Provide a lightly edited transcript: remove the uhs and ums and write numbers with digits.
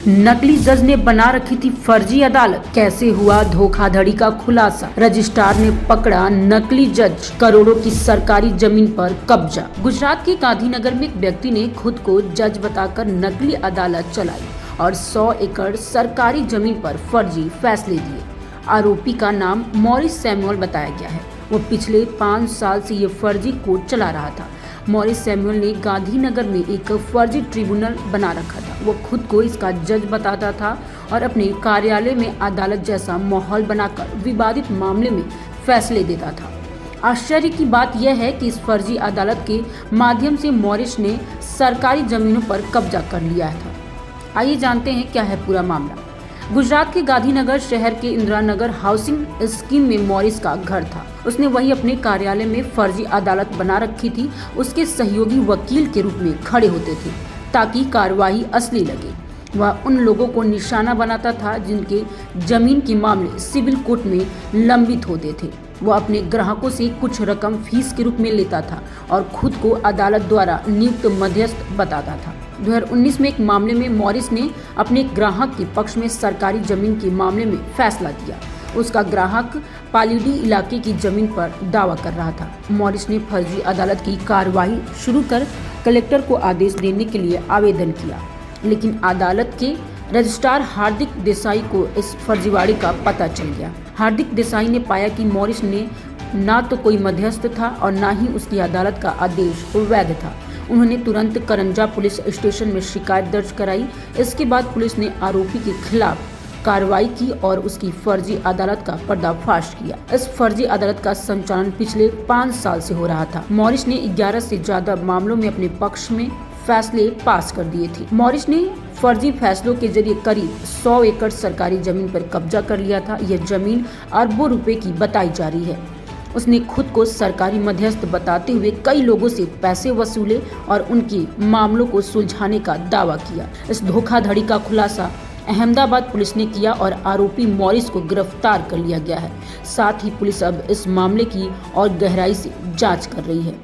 नकली जज ने बना रखी थी फर्जी अदालत, कैसे हुआ धोखाधड़ी का खुलासा। रजिस्ट्रार ने पकड़ा नकली जज, करोड़ों की सरकारी जमीन पर कब्जा। गुजरात के गांधीनगर में एक व्यक्ति ने खुद को जज बताकर नकली अदालत चलाई और 100 एकड़ सरकारी जमीन पर फर्जी फैसले दिए। आरोपी का नाम मॉरिस सैमुअल बताया गया है। वो पिछले 5 साल से ये फर्जी कोर्ट चला रहा था। मॉरिस सैमुअल ने गांधीनगर में एक फर्जी ट्रिब्यूनल बना रखा था। वो खुद को इसका जज बताता था और अपने कार्यालय में अदालत जैसा माहौल बनाकर विवादित मामले में फैसले देता था। आश्चर्य की बात यह है कि इस फर्जी अदालत के माध्यम से मॉरिस ने सरकारी जमीनों पर कब्जा कर लिया था। आइए जानते हैं क्या है पूरा मामला। गुजरात के गांधीनगर शहर के इंदिरा नगर हाउसिंग स्कीम में मॉरिस का घर था। उसने वही अपने कार्यालय में फर्जी अदालत बना रखी थी। उसके सहयोगी वकील के रूप में खड़े होते थे ताकि कार्रवाई असली लगे। वह उन लोगों को निशाना बनाता था जिनके जमीन के मामले सिविल कोर्ट में लंबित होते थे। वह अपने ग्राहकों से कुछ रकम फीस के रूप में लेता था और खुद को अदालत द्वारा नियुक्त मध्यस्थ बताता था। 2019 में एक मामले में मॉरिस ने अपने ग्राहक के पक्ष में सरकारी जमीन के मामले में फैसला दिया। उसका ग्राहक पालीडी इलाके की जमीन पर दावा कर रहा था। मॉरिस ने फर्जी अदालत की कार्रवाई शुरू कर कलेक्टर को आदेश देने के लिए आवेदन किया, लेकिन अदालत के रजिस्ट्रार हार्दिक देसाई को इस फर्जीवाड़े का पता चल गया। हार्दिक देसाई ने पाया कि मॉरिस ने ना तो कोई मध्यस्थ था और ना ही उसकी अदालत का आदेश वैध था। उन्होंने तुरंत करंजा पुलिस स्टेशन में शिकायत दर्ज कराई। इसके बाद पुलिस ने आरोपी के खिलाफ कार्रवाई की और उसकी फर्जी अदालत का पर्दाफाश किया। इस फर्जी अदालत का संचालन पिछले 5 साल से हो रहा था। मॉरिस ने 11 से ज्यादा मामलों में अपने पक्ष में फैसले पास कर दिए थे। मॉरिस ने फर्जी फैसलों के जरिए करीब 100 एकड़ सरकारी जमीन पर कब्जा कर लिया था। यह जमीन अरबों रुपए की बताई जा रही है। उसने खुद को सरकारी मध्यस्थ बताते हुए कई लोगों से पैसे वसूले और उनके मामलों को सुलझाने का दावा किया। इस धोखाधड़ी का खुलासा अहमदाबाद पुलिस ने किया और आरोपी मॉरिस को गिरफ्तार कर लिया गया है। साथ ही पुलिस अब इस मामले की और गहराई से जांच कर रही है।